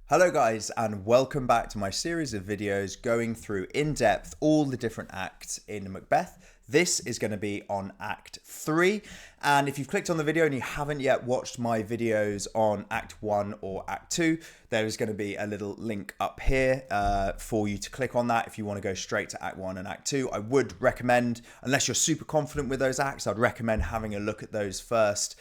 Hello guys, and welcome back to my series of videos going through in depth all the different acts in Macbeth. This is going to be on Act 3, and if you've clicked on the video and you haven't yet watched my videos on Act 1 or Act 2, there is going to be a little link up here for you to click on that if you want to go straight to Act 1 and Act 2. I would recommend, unless you're super confident with those acts, I'd recommend having a look at those first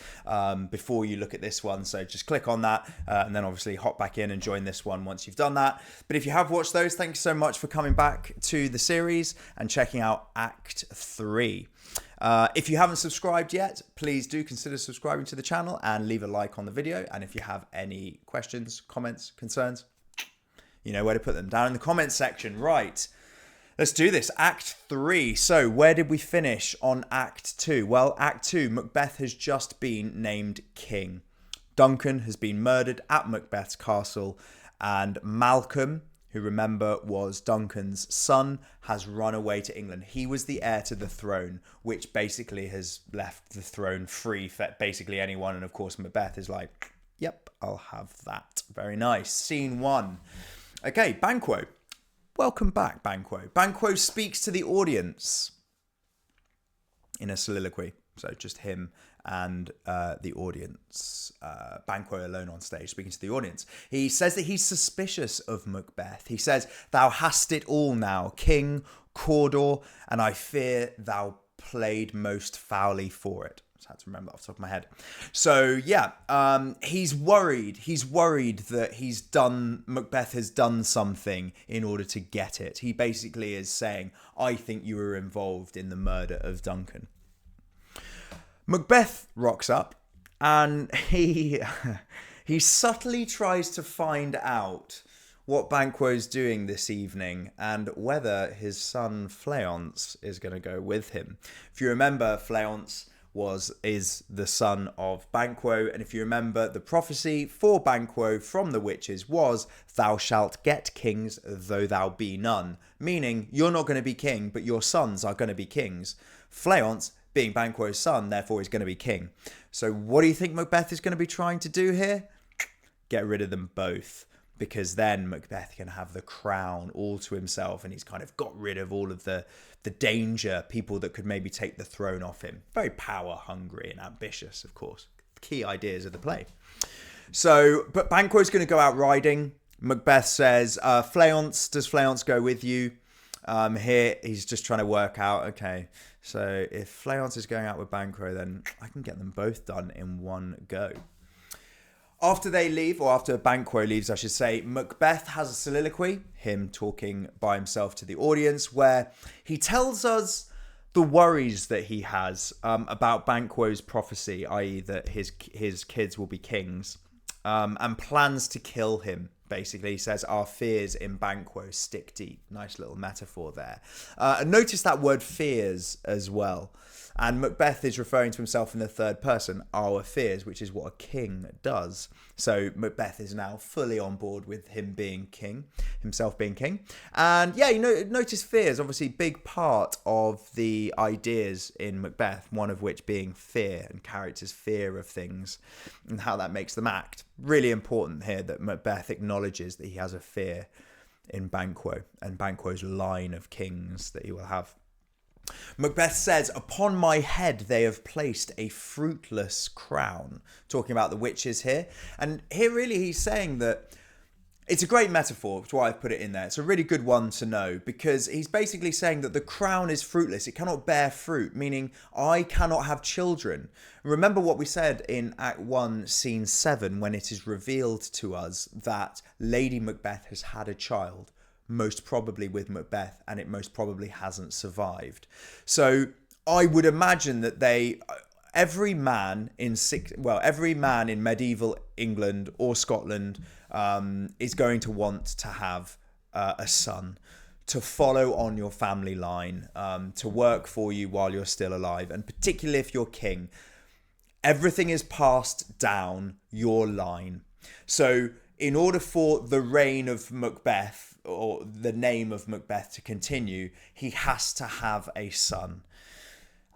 before you look at this one. So just click on that and then obviously hop back in and join this one once you've done that. But if you have watched those, thank you so much for coming back to the series and checking out Act 3. If you haven't subscribed yet, please do consider subscribing to the channel and leave a like on the video. And if you have any questions, comments, concerns, you know where to put them, down in the comments section. Right, let's do this. Act 3. So where did we finish on Act 2? Well, Act 2, Macbeth has just been named king. Duncan has been murdered at Macbeth's castle, and Malcolm, who remember was Duncan's son, has run away to England. He was the heir to the throne, which basically has left the throne free for basically anyone. And of course, Macbeth is like, yep, I'll have that. Very nice. Scene 1. Okay, Banquo. Welcome back, Banquo. Banquo speaks to the audience in a soliloquy. So just him and the audience. Banquo alone on stage speaking to the audience. He says that he's suspicious of Macbeth. He says, "Thou hast it all now, King Cawdor, and I fear thou played most foully for it." I had to remember that off the top of my head. So yeah, he's worried. He's worried that Macbeth has done something in order to get it. He basically is saying, "I think you were involved in the murder of Duncan." Macbeth rocks up and he subtly tries to find out what Banquo's doing this evening and whether his son Fleance is going to go with him. If you remember, Fleance is the son of Banquo, and if you remember, the prophecy for Banquo from the witches was, "Thou shalt get kings though thou be none," meaning you're not going to be king, but your sons are going to be kings. Fleance, being Banquo's son, therefore is going to be king. So what do you think Macbeth is going to be trying to do here? Get rid of them both, because then Macbeth can have the crown all to himself, and he's kind of got rid of all of the danger, people that could maybe take the throne off him. Very power hungry and ambitious, of course. Key ideas of the play. So, but Banquo's going to go out riding. Macbeth says, does Fleance go with you? Here he's just trying to work out, okay, so if Fleance is going out with Banquo, then I can get them both done in one go. After they leave, or after Banquo leaves, I should say, Macbeth has a soliloquy, him talking by himself to the audience, where he tells us the worries that he has about Banquo's prophecy, i.e. that his kids will be kings, and plans to kill him. Basically, he says, "Our fears in Banquo stick deep." Nice little metaphor there. And notice that word fears as well. And Macbeth is referring to himself in the third person, our fears, which is what a king does. So Macbeth is now fully on board with him being king, himself being king. And yeah, notice fears, obviously big part of the ideas in Macbeth, one of which being fear and characters' fear of things and how that makes them act. Really important here that Macbeth acknowledges that he has a fear in Banquo and Banquo's line of kings that he will have. Macbeth says, "Upon my head they have placed a fruitless crown," talking about the witches here. And here really he's saying that it's a great metaphor, which is why I've put it in there. It's a really good one to know, because he's basically saying that the crown is fruitless. It cannot bear fruit, meaning I cannot have children. Remember what we said in Act 1, Scene 7, when it is revealed to us that Lady Macbeth has had a child, most probably with Macbeth, and it most probably hasn't survived. So I would imagine that every man in medieval England or Scotland is going to want to have a son to follow on your family line, to work for you while you're still alive, and particularly if you're king. Everything is passed down your line. So in order for the reign of Macbeth, or the name of Macbeth, to continue, he has to have a son.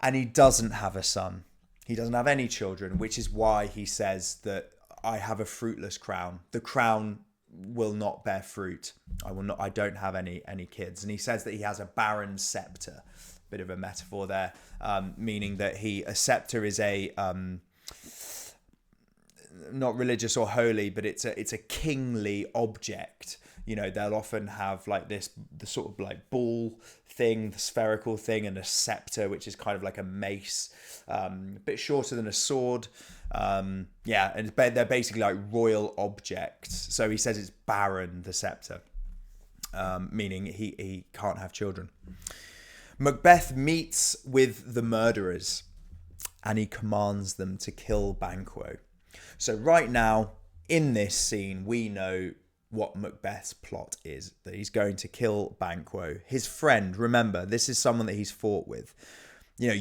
And he doesn't have a son. He doesn't have any children, which is why he says that I have a fruitless crown. The crown will not bear fruit. I don't have any kids. And he says that he has a barren scepter. Bit of a metaphor there, meaning that a scepter is a not religious or holy, but it's a kingly object. You know, they'll often have like the sort of like ball thing, the spherical thing, and a scepter, which is kind of like a mace, a bit shorter than a sword. And they're basically like royal objects. So he says it's barren, the scepter, meaning he can't have children. Macbeth meets with the murderers and he commands them to kill Banquo. So right now, in this scene, we know what Macbeth's plot is, that he's going to kill Banquo, his friend. Remember, this is someone that he's fought with. You know,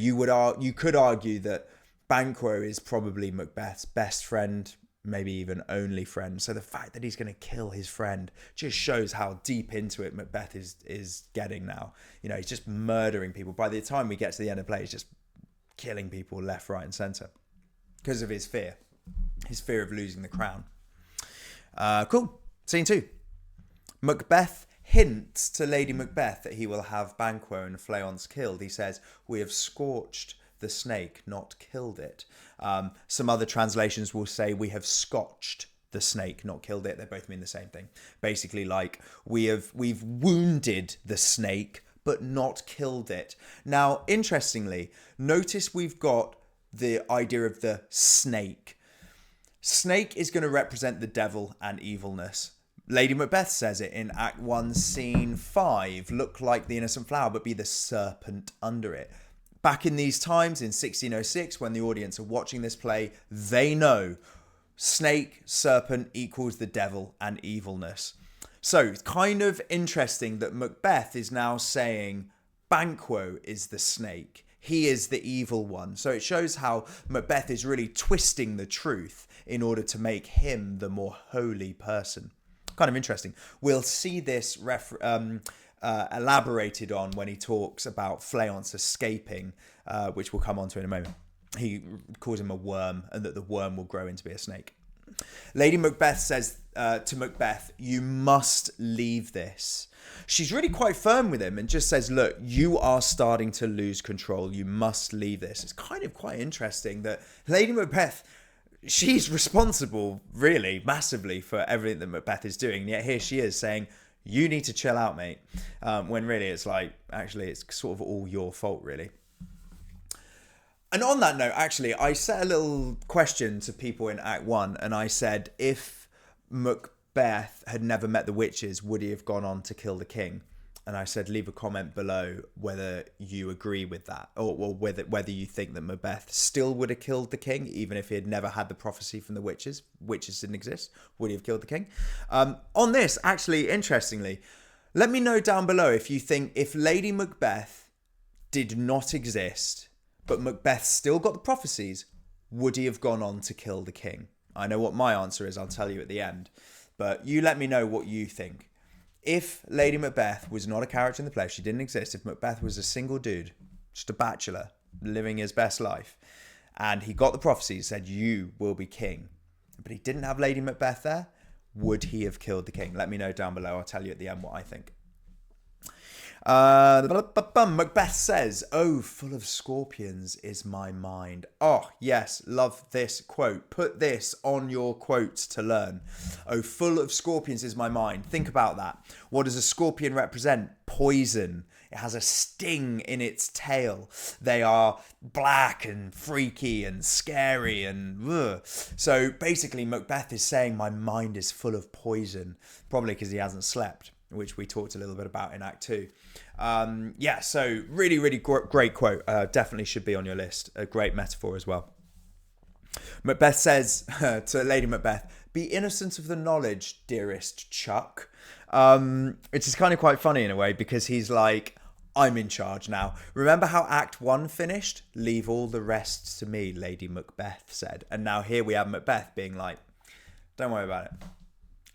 you could argue that Banquo is probably Macbeth's best friend, maybe even only friend. So the fact that he's going to kill his friend just shows how deep into it Macbeth is getting now. You know, he's just murdering people. By the time we get to the end of the play, he's just killing people left, right, and centre because of his fear of losing the crown. Cool. Scene 2. Macbeth hints to Lady Macbeth that he will have Banquo and Fleance killed. He says, "We have scorched the snake, not killed it." Some other translations will say, "We have scotched the snake, not killed it." They both mean the same thing. Basically, like we've wounded the snake, but not killed it. Now, interestingly, notice we've got the idea of the snake. Snake is going to represent the devil and evilness. Lady Macbeth says it in Act 1, Scene 5. "Look like the innocent flower, but be the serpent under it." Back in these times, in 1606, when the audience are watching this play, they know snake, serpent equals the devil and evilness. So it's kind of interesting that Macbeth is now saying Banquo is the snake. He is the evil one. So it shows how Macbeth is really twisting the truth in order to make him the more holy person. Kind of interesting. We'll see this elaborated on when he talks about Fleance escaping, which we'll come on to in a moment. He calls him a worm and that the worm will grow into be a snake. Lady Macbeth says to Macbeth, "You must leave this." She's really quite firm with him and just says, "Look, you are starting to lose control. You must leave this." It's kind of quite interesting that Lady Macbeth, she's responsible really massively for everything that Macbeth is doing. Yet here she is saying, "You need to chill out, mate." When really it's like, actually, it's sort of all your fault, really. And on that note, actually, I set a little question to people in Act 1, and I said, if Macbeth had never met the witches, would he have gone on to kill the king? And I said, leave a comment below whether you agree with that, or whether you think that Macbeth still would have killed the king, even if he had never had the prophecy from the witches. Witches didn't exist. Would he have killed the king? On this, actually, interestingly, let me know down below if you think if Lady Macbeth did not exist, but Macbeth still got the prophecies, would he have gone on to kill the king? I know what my answer is. I'll tell you at the end. But you let me know what you think. If Lady Macbeth was not a character in the play, if she didn't exist, if Macbeth was a single dude, just a bachelor, living his best life, and he got the prophecies, said, "You will be king," but he didn't have Lady Macbeth there, would he have killed the king? Let me know down below. I'll tell you at the end what I think. Macbeth says, "Oh, full of scorpions is my mind." Oh, yes, love this quote. Put this on your quotes to learn. "Oh, full of scorpions is my mind." Think about that. What does a scorpion represent? Poison. It has a sting in its tail. They are black and freaky and scary and ugh. So basically Macbeth is saying my mind is full of poison, probably because he hasn't slept, which we talked a little bit about in Act 2. So really, really great quote. Definitely should be on your list. A great metaphor as well. Macbeth says to Lady Macbeth, "Be innocent of the knowledge, dearest Chuck." Which is kind of quite funny in a way, because he's like, I'm in charge now. Remember how Act 1 finished? "Leave all the rest to me," Lady Macbeth said. And now here we have Macbeth being like, "Don't worry about it.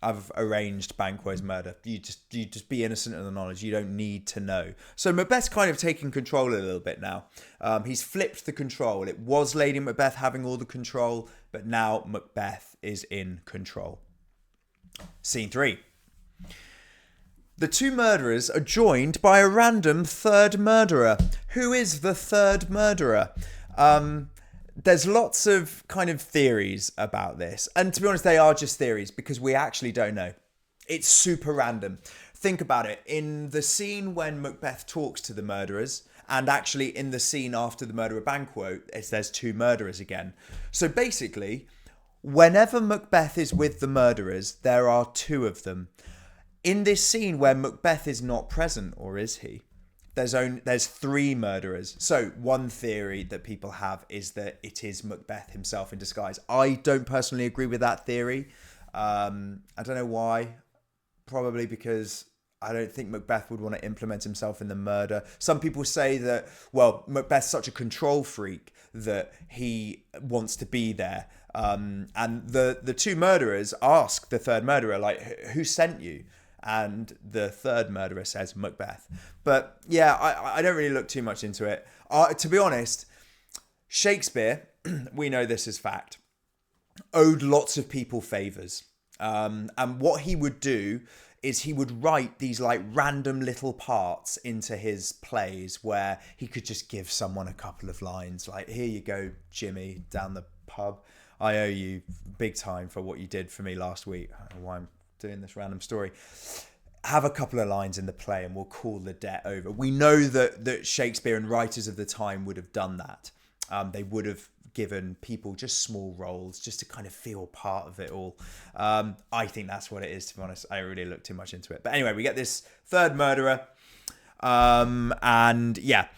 I've arranged Banquo's murder. You just be innocent of the knowledge. You don't need to know." So Macbeth's kind of taking control a little bit now. He's flipped the control. It was Lady Macbeth having all the control, but now Macbeth is in control. Scene 3. The two murderers are joined by a random third murderer. Who is the third murderer? There's lots of kind of theories about this. And to be honest, they are just theories because we actually don't know. It's super random. Think about it. In the scene when Macbeth talks to the murderers, and actually in the scene after the murder of Banquo, there's two murderers again. So basically, whenever Macbeth is with the murderers, there are two of them. In this scene where Macbeth is not present, or is he? There's three murderers. So one theory that people have is that it is Macbeth himself in disguise. I don't personally agree with that theory. I don't know why. Probably because I don't think Macbeth would want to implement himself in the murder. Some people say that, well, Macbeth's such a control freak that he wants to be there. And the two murderers ask the third murderer, like, who sent you? And the third murderer says Macbeth. But yeah, I don't really look too much into it. To be honest, Shakespeare, we know this as fact, owed lots of people favours. And what he would do is he would write these like random little parts into his plays where he could just give someone a couple of lines. Like, here you go, Jimmy, down the pub. I owe you big time for what you did for me last week. I don't know why I'm doing this random story. Have a couple of lines in the play and we'll call the debt over. We know that Shakespeare and writers of the time would have done that. They would have given people just small roles just to kind of feel part of it all. I think that's what it is, to be honest. I don't really look too much into it. But anyway, we get this third murderer. And yeah,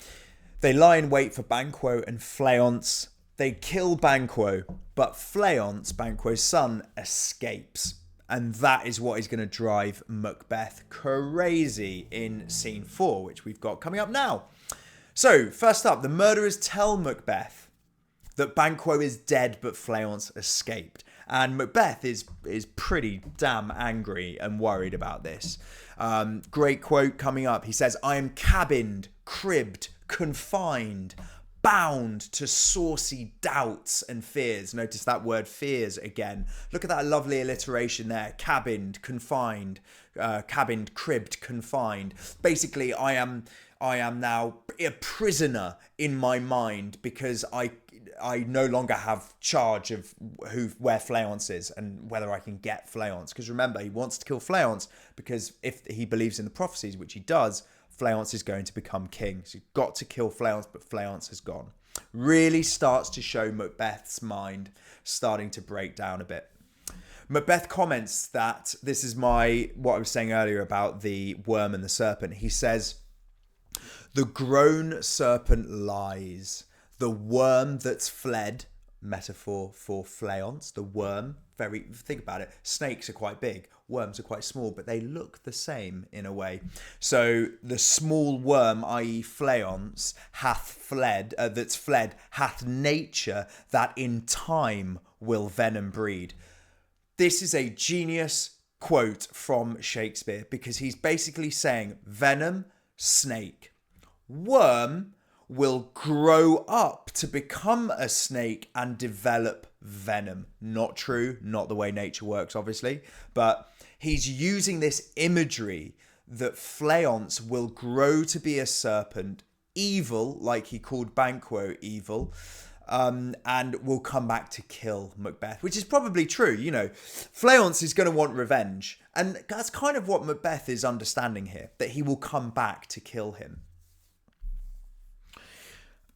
they lie in wait for Banquo and Fleance. They kill Banquo, but Fleance, Banquo's son, escapes. And that is what is going to drive Macbeth crazy in scene 4, which we've got coming up now. So, first up, the murderers tell Macbeth that Banquo is dead, but Fleance escaped. And Macbeth is pretty damn angry and worried about this. Great quote coming up. He says, I am cabined, cribbed, confined, bound to saucy doubts and fears. Notice that word fears again. Look at that lovely alliteration there. Cabined, confined, cabined, cribbed, confined. Basically, I am now a prisoner in my mind because I no longer have charge of where Fleance is and whether I can get Fleance. Because remember, he wants to kill Fleance because if he believes in the prophecies, which he does, Fleance is going to become king. So you've got to kill Fleance, but Fleance has gone. Really starts to show Macbeth's mind starting to break down a bit. Macbeth comments that this is what I was saying earlier about the worm and the serpent. He says, the grown serpent lies. The worm that's fled, metaphor for Fleance, the worm, think about it, snakes are quite big, worms are quite small, but they look the same in a way. So the small worm, i.e. Fleance, that's fled, hath nature that in time will venom breed. This is a genius quote from Shakespeare because he's basically saying venom, snake, worm will grow up to become a snake and develop venom. Not true, not the way nature works, obviously, but he's using this imagery that Fleance will grow to be a serpent, evil, like he called Banquo evil, and will come back to kill Macbeth, which is probably true. You know, Fleance is going to want revenge, and that's kind of what Macbeth is understanding here, that he will come back to kill him.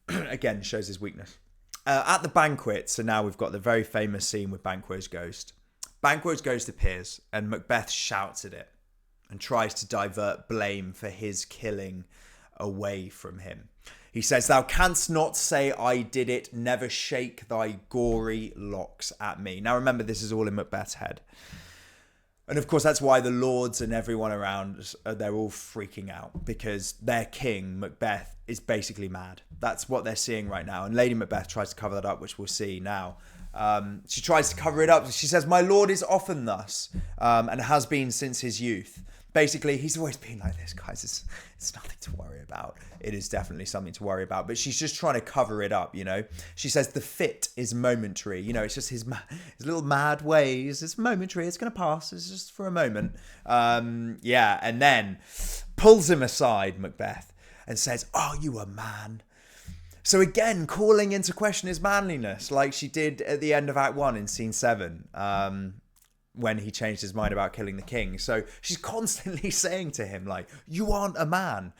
Again, shows his weakness. At the banquet, so now we've got the very famous scene with Banquo's ghost. Banquo's ghost appears and Macbeth shouts at it and tries to divert blame for his killing away from him. He says, thou canst not say I did it, never shake thy gory locks at me. Now remember, this is all in Macbeth's head. And of course, that's why the lords and everyone around, they're all freaking out because their king, Macbeth, is basically mad. That's what they're seeing right now. And Lady Macbeth tries to cover that up, which we'll see now. She tries to cover it up. She says, my lord is often thus and has been since his youth. basically, he's always been like this, guys. It's nothing to worry about. It is definitely something to worry about. But she's just trying to cover it up, you know. She says the fit is momentary. You know, it's just his little mad ways. It's momentary. It's going to pass. It's just for a moment. Yeah. And then pulls him aside, Macbeth, and says, "Are you a man?" So again, calling into question his manliness, like she did at the end of Act 1 in Scene 7. When he changed his mind about killing the king. So she's constantly saying to him, like, you aren't a man.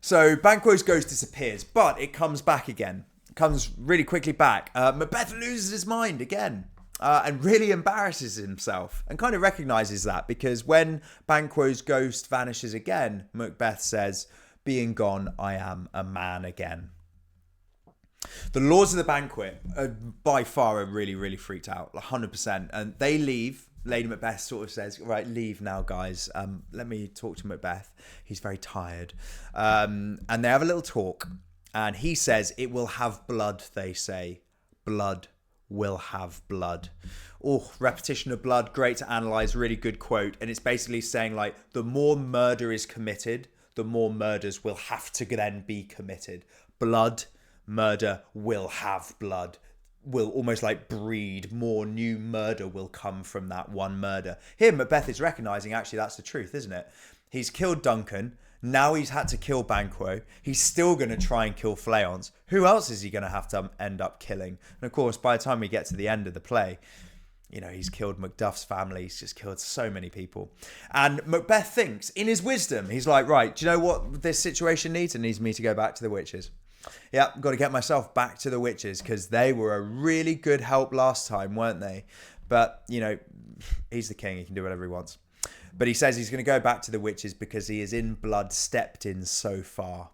So Banquo's ghost disappears, but it comes back again. It comes really quickly back. Macbeth loses his mind again and really embarrasses himself and kind of recognises that, because when Banquo's ghost vanishes again, Macbeth says, being gone, I am a man again. The lords of the banquet by far are really, really freaked out, 100%. And they leave. Lady Macbeth sort of says, right, leave now, guys. Let me talk to Macbeth. He's very tired. And they have a little talk. And he says, it will have blood, they say. Blood will have blood. Oh, repetition of blood, great to analyse, really good quote. And it's basically saying, like, the more murder is committed, the more murders will have to then be committed. Blood, murder will have blood, will almost like breed more new murder will come from that one murder. Here Macbeth is recognising actually that's the truth, isn't it? He's killed Duncan, now he's had to kill Banquo, he's still going to try and kill Fleance. Who else is he going to have to end up killing? And of course, by the time we get to the end of the play, you know, he's killed Macduff's family. He's just killed so many people. And Macbeth thinks, in his wisdom, he's like, right, do you know what this situation needs? It needs me to go back to the witches. Yeah, got to get myself back to the witches, because they were a really good help last time, weren't they? But, you know, he's the king. He can do whatever he wants. But he says he's going to go back to the witches because he is in blood stepped in so far.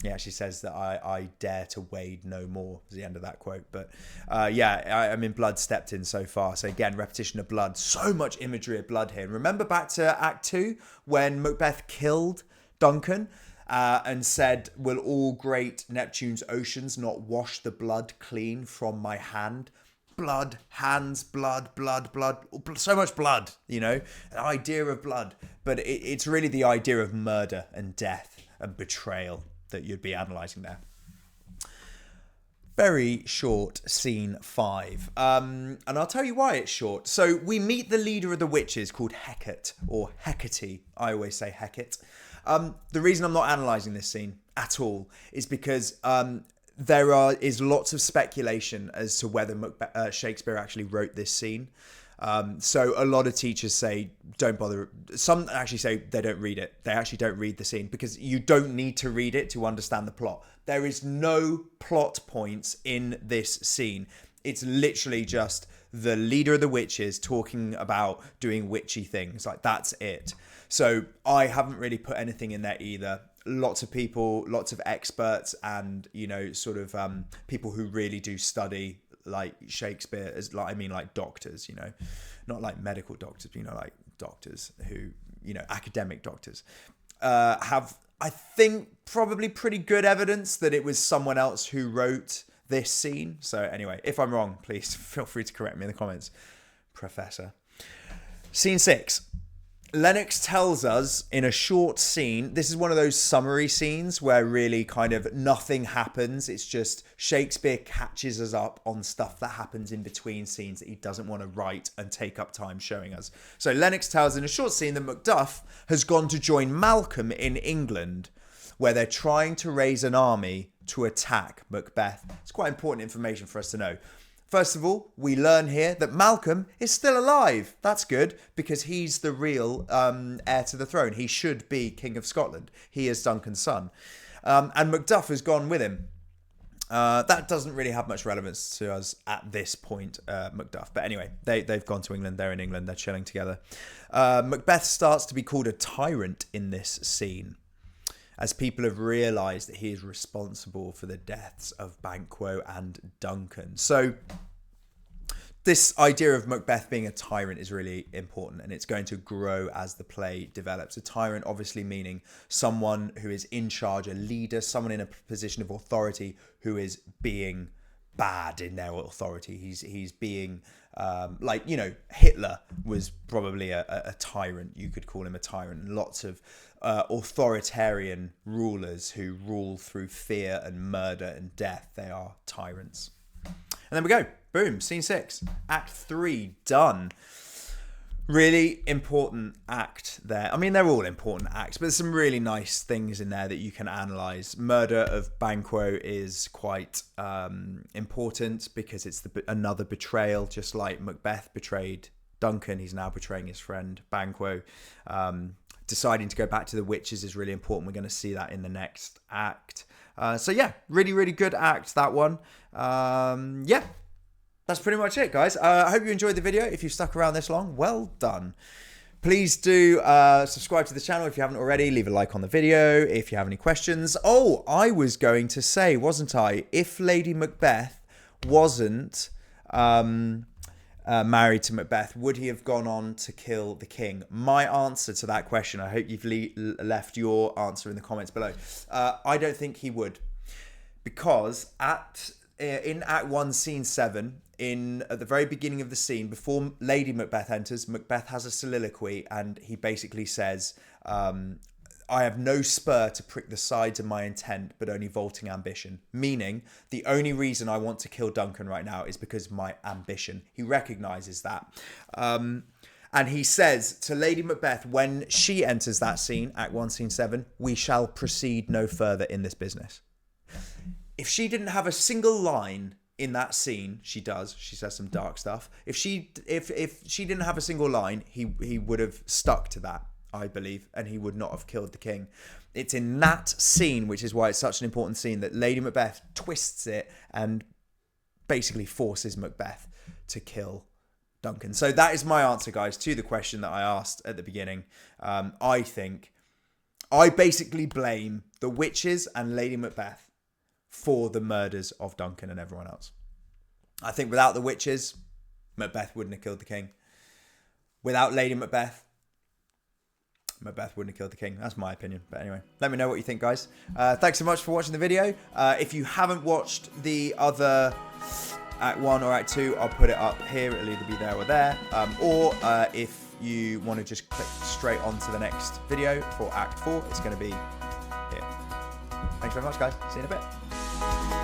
He actually says that I dare to wade no more is the end of that quote. But I'm in blood stepped in so far. So again, repetition of blood. So much imagery of blood here. And remember back to Act 2 when Macbeth killed Duncan and said, will all great Neptune's oceans not wash the blood clean from my hand? Blood, hands, blood, blood, blood. So much blood, you know, an idea of blood. But it's really the idea of murder and death and betrayal that you'd be analysing there. Very short scene 5. And I'll tell you why it's short. So we meet the leader of the witches called Hecate, or Hecate. I always say Hecate. The reason I'm not analysing this scene at all is because there is lots of speculation as to whether Shakespeare actually wrote this scene. So a lot of teachers say, don't bother. Some actually say they don't read it. They actually don't read the scene because you don't need to read it to understand the plot. There is no plot points in this scene. It's literally just the leader of the witches talking about doing witchy things. Like, that's it. So I haven't really put anything in there either. Lots of people, lots of experts and, you know, sort of people who really do study like Shakespeare, as like, I mean, like doctors, you know, not like medical doctors, but, you know, like doctors who, you know, academic doctors have, I think, probably pretty good evidence that it was someone else who wrote this scene. So anyway, if I'm wrong, please feel free to correct me in the comments, Professor. Scene 6. Lennox tells us in a short scene, this is one of those summary scenes where really kind of nothing happens. It's just Shakespeare catches us up on stuff that happens in between scenes that he doesn't want to write and take up time showing us. So Lennox tells in a short scene that Macduff has gone to join Malcolm in England, where they're trying to raise an army to attack Macbeth. It's quite important information for us to know. First of all, we learn here that Malcolm is still alive. That's good, because he's the real heir to the throne. He should be King of Scotland. He is Duncan's son. And Macduff has gone with him. That doesn't really have much relevance to us at this point, Macduff. But anyway, they've gone to England. They're in England. They're chilling together. Macbeth starts to be called a tyrant in this scene, as people have realised that he is responsible for the deaths of Banquo and Duncan. So this idea of Macbeth being a tyrant is really important, and it's going to grow as the play develops. A tyrant obviously meaning someone who is in charge, a leader, someone in a position of authority who is being bad in their authority. He's being Like, you know, Hitler was probably a tyrant. You could call him a tyrant. Lots of authoritarian rulers who rule through fear and murder and death. They are tyrants. And then we go. Boom. Scene 6. Act 3. Done. Really important act there. I mean, they're all important acts, but there's some really nice things in there that you can analyse. Murder of Banquo is quite important because it's another betrayal, just like Macbeth betrayed Duncan. He's now betraying his friend Banquo. Deciding to go back to the witches is really important. We're going to see that in the next act. So yeah, really, really good act, that one. Yeah. That's pretty much it, guys. I hope you enjoyed the video. If you've stuck around this long, well done. Please do subscribe to the channel if you haven't already. Leave a like on the video if you have any questions. Oh, I was going to say, wasn't I? If Lady Macbeth wasn't married to Macbeth, would he have gone on to kill the king? My answer to that question, I hope you've left your answer in the comments below. I don't think he would. Because in Act 1, Scene 7, at the very beginning of the scene, before Lady Macbeth enters, Macbeth has a soliloquy and he basically says, I have no spur to prick the sides of my intent, but only vaulting ambition. Meaning, the only reason I want to kill Duncan right now is because of my ambition. He recognises that. And he says to Lady Macbeth, when she enters that scene, Act 1, Scene 7, we shall proceed no further in this business. If she didn't have a single line in that scene, she says some dark stuff. If she didn't have a single line, he would have stuck to that, I believe, and he would not have killed the king. It's in that scene, which is why it's such an important scene, that Lady Macbeth twists it and basically forces Macbeth to kill Duncan. So that is my answer, guys, to the question that I asked at the beginning. I basically blame the witches and Lady Macbeth for the murders of Duncan and everyone else. I think without the witches, Macbeth wouldn't have killed the king. Without Lady Macbeth, Macbeth wouldn't have killed the king. That's my opinion. But anyway, let me know what you think, guys. Thanks so much for watching the video. If you haven't watched the other Act 1 or Act 2, I'll put it up here. It'll either be there or there. Or if you want to just click straight on to the next video for Act 4, it's going to be here. Thanks very much, guys. See you in a bit.